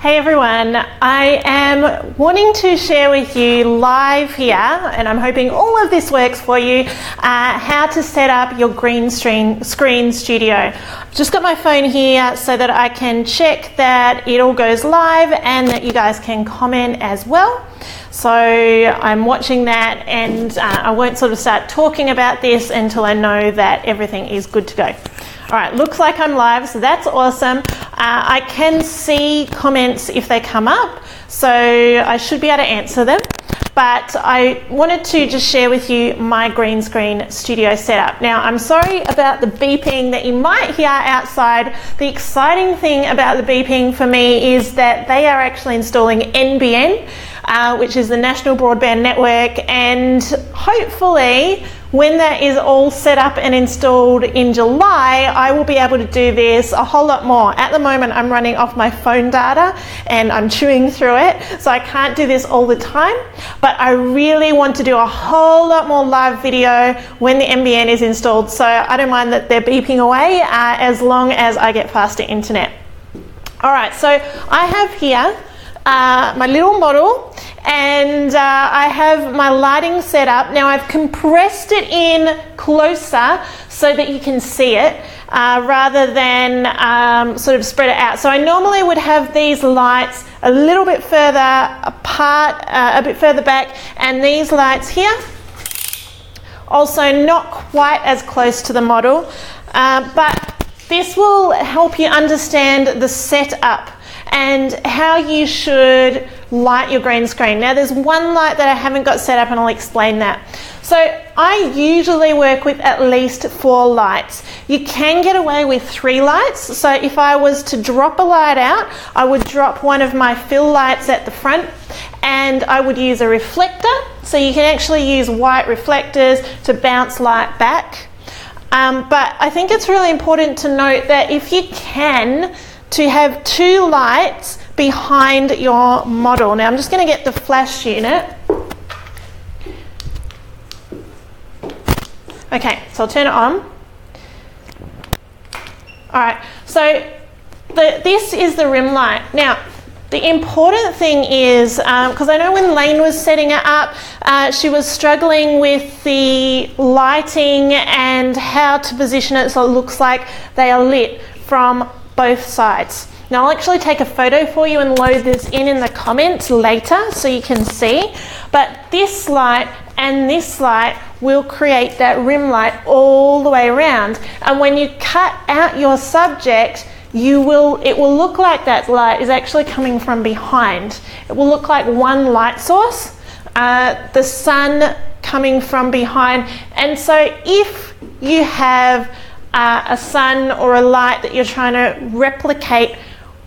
Hey everyone, I am wanting to share with you live here, and I'm hoping all of this works for you, how to set up your green screen studio. I've just got my phone here so that I can check that it all goes live and that you guys can comment as well. So I'm watching that, and I won't sort of start talking about this until I know that everything is good to go. All right, looks like I'm live, so that's awesome. I can see comments if they come up, so I should be able to answer them. But I wanted to just share with you my green screen studio setup. Now, I'm sorry about the beeping that you might hear outside. The exciting thing about the beeping for me is that they are actually installing NBN, which is the National Broadband Network, and hopefully when that is all set up and installed in July, I will be able to do this a whole lot more. At the moment, I'm running off my phone data and I'm chewing through it, so I can't do this all the time, but I really want to do a whole lot more live video when the NBN is installed, so I don't mind that they're beeping away as long as I get faster internet. All right, so I have here my little model, and I have my lighting set up. Now I've compressed it in closer so that you can see it rather than sort of spread it out. So I normally would have these lights a little bit further apart, a bit further back, and these lights here also not quite as close to the model, but this will help you understand the setup and how you should light your green screen. Now there's one light that I haven't got set up, and I'll explain that. So I usually work with at least 4 lights. You can get away with 3 lights. So if I was to drop a light out, I would drop one of my fill lights at the front, and I would use a reflector. So you can actually use white reflectors to bounce light back. But I think it's really important to note that if you can, to have 2 lights behind your model. Now I'm just going to get the flash unit. Okay, so I'll turn it on. All right, so this is the rim light. Now, the important thing is, because I know when Lane was setting it up, she was struggling with the lighting and how to position it so it looks like they are lit from both sides. Now I'll actually take a photo for you and load this in the comments later so you can see, but this light and this light will create that rim light all the way around, and when you cut out your subject, it will look like that light is actually coming from behind. It will look like one light source, the sun coming from behind. And so if you have a sun or a light that you're trying to replicate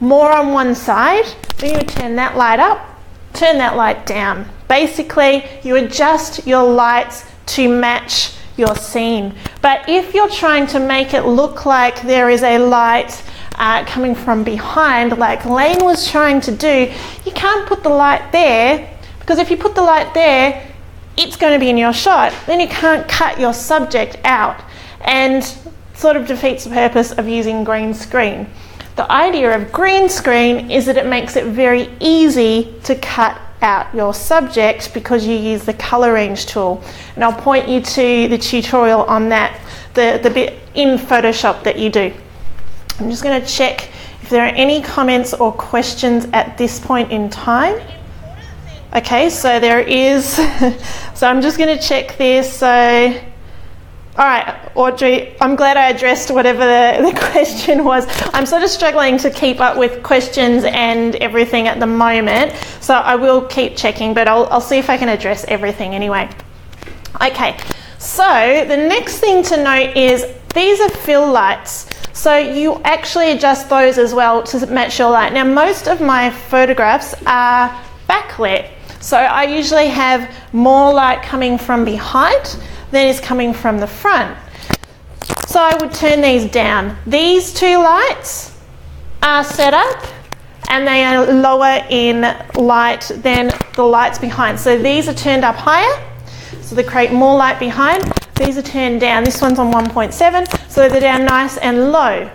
more on one side, then you would turn that light up, turn that light down. Basically, you adjust your lights to match your scene. But if you're trying to make it look like there is a light coming from behind, like Lane was trying to do, you can't put the light there, because if you put the light there, it's going to be in your shot. Then you can't cut your subject out, and sort of defeats the purpose of using green screen. The idea of green screen is that it makes it very easy to cut out your subject because you use the color range tool. And I'll point you to the tutorial on that, the bit in Photoshop that you do. I'm just going to check if there are any comments or questions at this point in time. Okay, so there is. So I'm just going to check this. So, all right, Audrey, I'm glad I addressed whatever the question was. I'm sort of struggling to keep up with questions and everything at the moment, so I will keep checking, but I'll see if I can address everything anyway. Okay, so the next thing to note is these are fill lights. So you actually adjust those as well to match your light. Now, most of my photographs are backlit, so I usually have more light coming from behind than is coming from the front. So I would turn these down. These 2 lights are set up and they are lower in light than the lights behind. So these are turned up higher, so they create more light behind. These are turned down. This one's on 1.7, so they're down nice and low.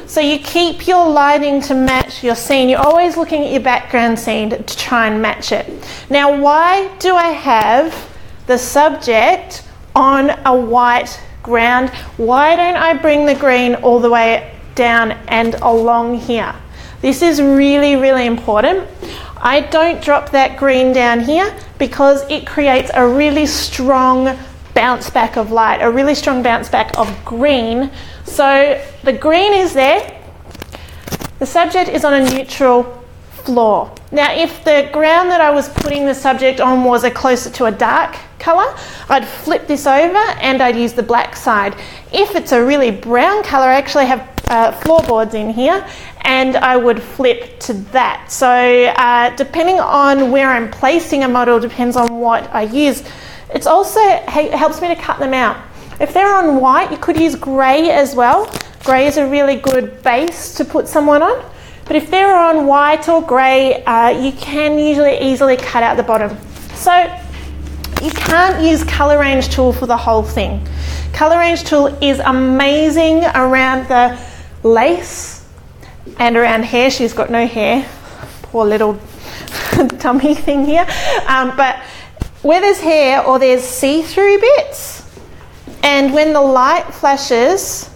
So you keep your lighting to match your scene. You're always looking at your background scene to try and match it. Now, why do I have the subject on a white ground? Why don't I bring the green all the way down and along here? This is really, really important. I don't drop that green down here because it creates a really strong bounce back of light, a really strong bounce back of green. So the green is there. The subject is on a neutral floor. Now, if the ground that I was putting the subject on was closer to a dark colour, I'd flip this over and I'd use the black side. If it's a really brown colour, I actually have floorboards in here, and I would flip to that. So depending on where I'm placing a model depends on what I use. It also helps me to cut them out. If they're on white, you could use grey as well. Grey is a really good base to put someone on. But if they're on white or grey, you can usually easily cut out the bottom. So you can't use Colour Range tool for the whole thing. Colour Range tool is amazing around the lace and around hair. She's got no hair, poor little dummy thing here. But where there's hair or there's see-through bits, and when the light flashes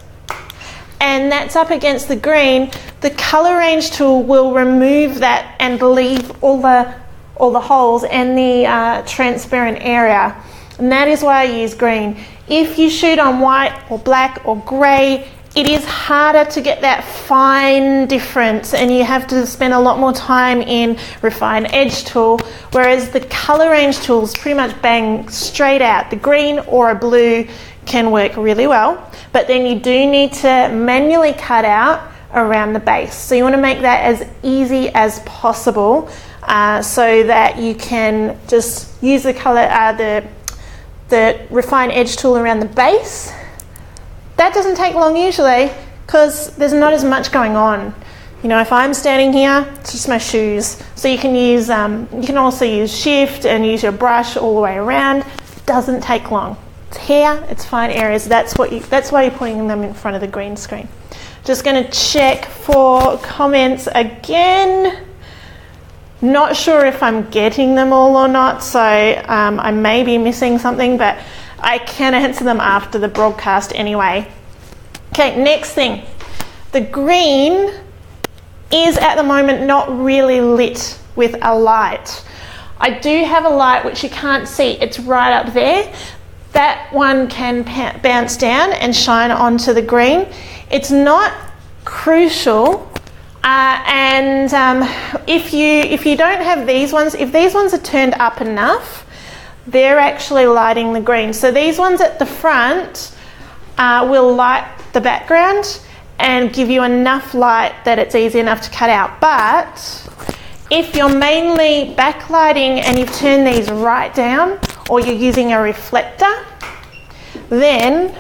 and that's up against the green, the Colour Range tool will remove that and leave all the holes and the transparent area. And that is why I use green. If you shoot on white or black or grey, it is harder to get that fine difference, and you have to spend a lot more time in Refine Edge tool, whereas the Colour Range tools pretty much bang straight out. The green or a blue can work really well, but then you do need to manually cut out around the base. So you want to make that as easy as possible so that you can just use the Refine Edge tool around the base. That doesn't take long usually because there's not as much going on. You know, if I'm standing here, it's just my shoes. So you can use, you can also use shift and use your brush all the way around. Doesn't take long. It's hair, it's fine areas. That's why you're putting them in front of the green screen. Just going to check for comments again. Not sure if I'm getting them all or not, so I may be missing something, but I can answer them after the broadcast anyway. Okay, next thing. The green is at the moment not really lit with a light. I do have a light which you can't see. It's right up there. That one can bounce down and shine onto the green. It's not crucial. If you don't have these ones, if these ones are turned up enough, they're actually lighting the green. So these ones at the front will light the background and give you enough light that it's easy enough to cut out. But if you're mainly backlighting and you've turned these right down, or you're using a reflector, then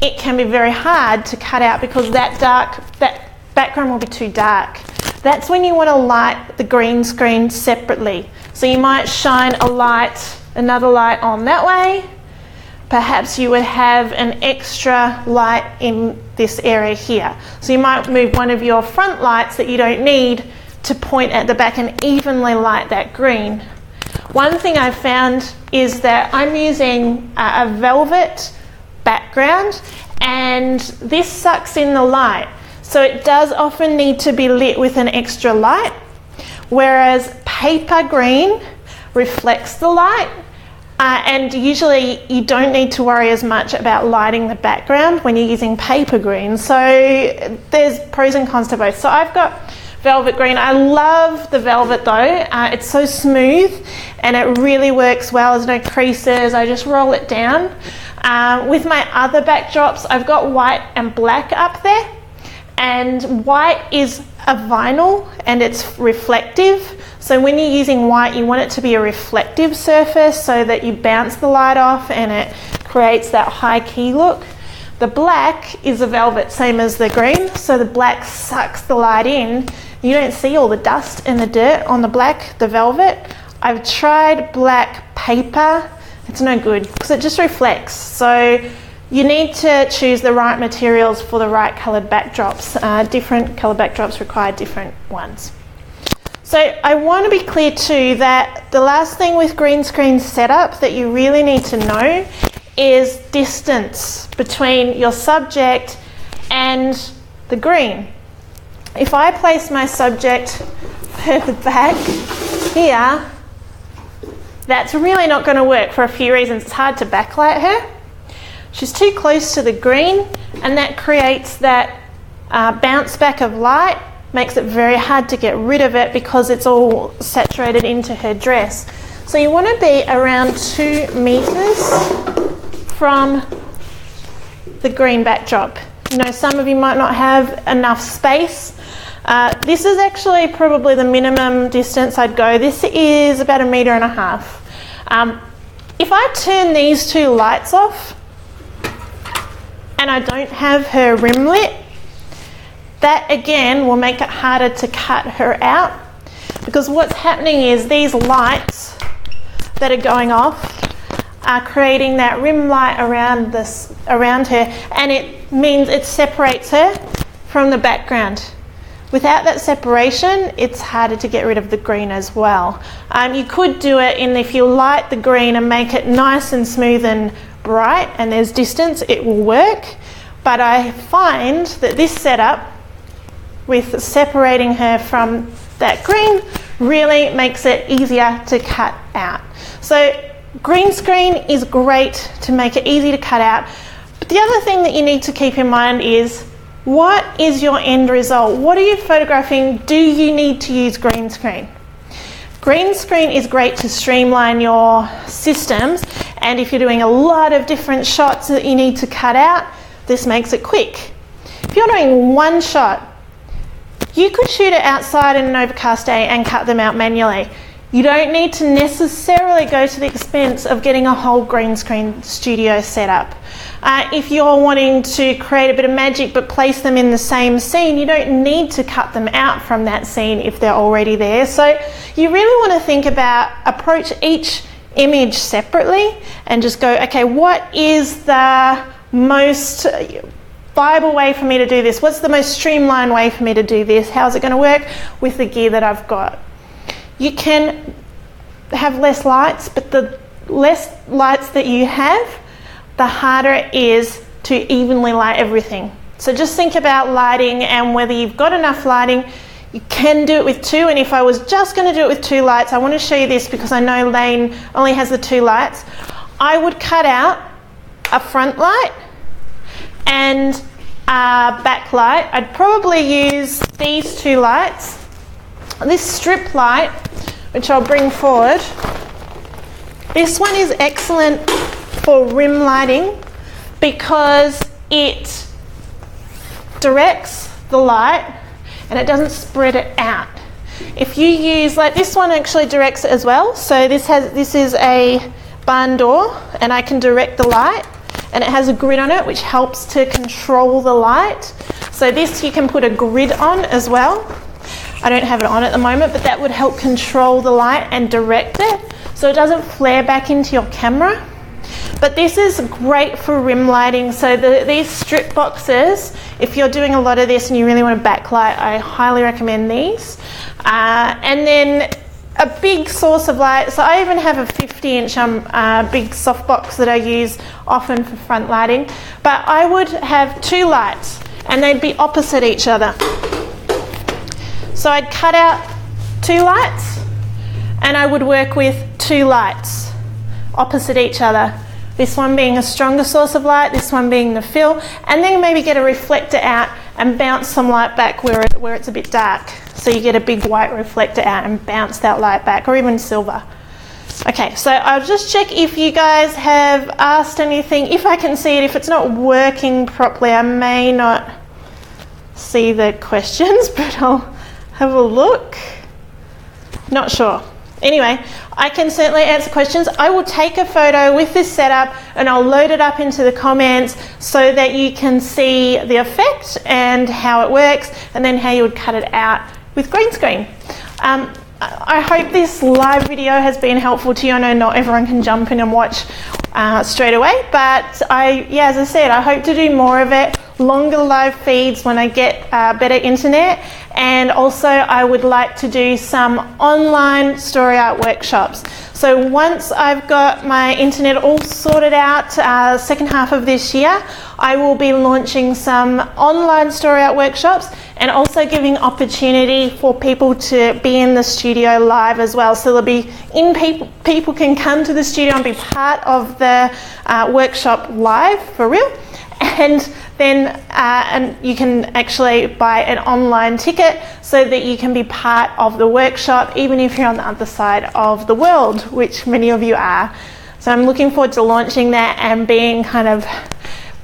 it can be very hard to cut out because that background will be too dark. That's when you want to light the green screen separately. So you might shine another light on that way. Perhaps you would have an extra light in this area here. So you might move one of your front lights that you don't need to point at the back and evenly light that green. One thing I've found is that I'm using a velvet background, and this sucks in the light. So it does often need to be lit with an extra light, whereas paper green reflects the light, and usually you don't need to worry as much about lighting the background when you're using paper green. So there's pros and cons to both. So I've got velvet green. I love the velvet though. It's so smooth and it really works well. There's no creases. I just roll it down. With my other backdrops, I've got white and black up there. And white is a vinyl and it's reflective. So when you're using white, you want it to be a reflective surface so that you bounce the light off and it creates that high key look. The black is a velvet, same as the green. So the black sucks the light in. You don't see all the dust and the dirt on the black, the velvet. I've tried black paper. It's no good because it just reflects. So you need to choose the right materials for the right coloured backdrops. Different coloured backdrops require different ones. So I want to be clear too that the last thing with green screen setup that you really need to know is distance between your subject and the green. If I place my subject further back here, that's really not going to work for a few reasons. It's hard to backlight her. She's too close to the green, and that creates that bounce back of light, makes it very hard to get rid of it because it's all saturated into her dress. So you want to be around 2 meters from the green backdrop. You know, some of you might not have enough space. This is actually probably the minimum distance I'd go. This is about 1.5 meters. If I turn these 2 lights off and I don't have her rim lit, that again will make it harder to cut her out, because what's happening is these lights that are going off are creating that rim light around her, and it means it separates her from the background. Without that separation, it's harder to get rid of the green as well. You could do it if you light the green and make it nice and smooth and bright and there's distance, it will work. But I find that this setup with separating her from that green really makes it easier to cut out. So green screen is great to make it easy to cut out. But the other thing that you need to keep in mind is, what is your end result? What are you photographing? Do you need to use green screen? Green screen is great to streamline your systems, and if you're doing a lot of different shots that you need to cut out, this makes it quick. If you're doing one shot, you could shoot it outside in an overcast day and cut them out manually. You don't need to necessarily go to the expense of getting a whole green screen studio set up. If you're wanting to create a bit of magic but place them in the same scene, you don't need to cut them out from that scene if they're already there. So you really want to approach each image separately and just go, okay, what is the most viable way for me to do this? What's the most streamlined way for me to do this? How's it going to work with the gear that I've got? You can have less lights, but the less lights that you have, the harder it is to evenly light everything. So just think about lighting and whether you've got enough lighting. You can do it with 2, and if I was just going to do it with 2 lights, I want to show you this because I know Lane only has the 2 lights. I would cut out a front light and a back light. I'd probably use these 2 lights. This strip light, which I'll bring forward, this one is excellent for rim lighting because it directs the light and it doesn't spread it out. If you use, like this one actually directs it as well. So this is a barn door and I can direct the light, and it has a grid on it which helps to control the light. So this you can put a grid on as well. I don't have it on at the moment, but that would help control the light and direct it so it doesn't flare back into your camera. But this is great for rim lighting. So these strip boxes, if you're doing a lot of this and you really want to backlight, I highly recommend these. And then a big source of light. So I even have a 50-inch big softbox that I use often for front lighting. But I would have 2 lights and they'd be opposite each other. So I'd cut out 2 lights and I would work with 2 lights opposite each other. This one being a stronger source of light, this one being the fill, and then maybe get a reflector out and bounce some light back where it's a bit dark. So you get a big white reflector out and bounce that light back, or even silver. Okay, so I'll just check if you guys have asked anything, if I can see it. If it's not working properly, I may not see the questions, but I'll have a look. Not sure. Anyway, I can certainly answer questions. I will take a photo with this setup and I'll load it up into the comments so that you can see the effect and how it works, and then how you would cut it out with green screen. I hope this live video has been helpful to you. I know not everyone can jump in and watch straight away, but as I said, I hope to do more of it, longer live feeds when I get better internet, and also I would like to do some online story art workshops. So once I've got my internet all sorted out, second half of this year, I will be launching some online story art workshops and also giving opportunity for people to be in the studio live as well. So there'll be people can come to the studio and be part of the workshop live for real, and then and you can actually buy an online ticket so that you can be part of the workshop even if you're on the other side of the world, which many of you are. So I'm looking forward to launching that and being kind of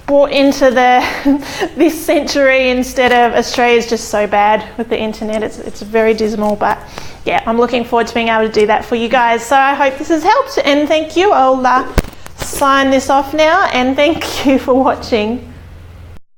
brought into this century instead of Australia's just so bad with the internet. It's very dismal, but yeah, I'm looking forward to being able to do that for you guys. So I hope this has helped, and thank you. I'll sign this off now, and thank you for watching.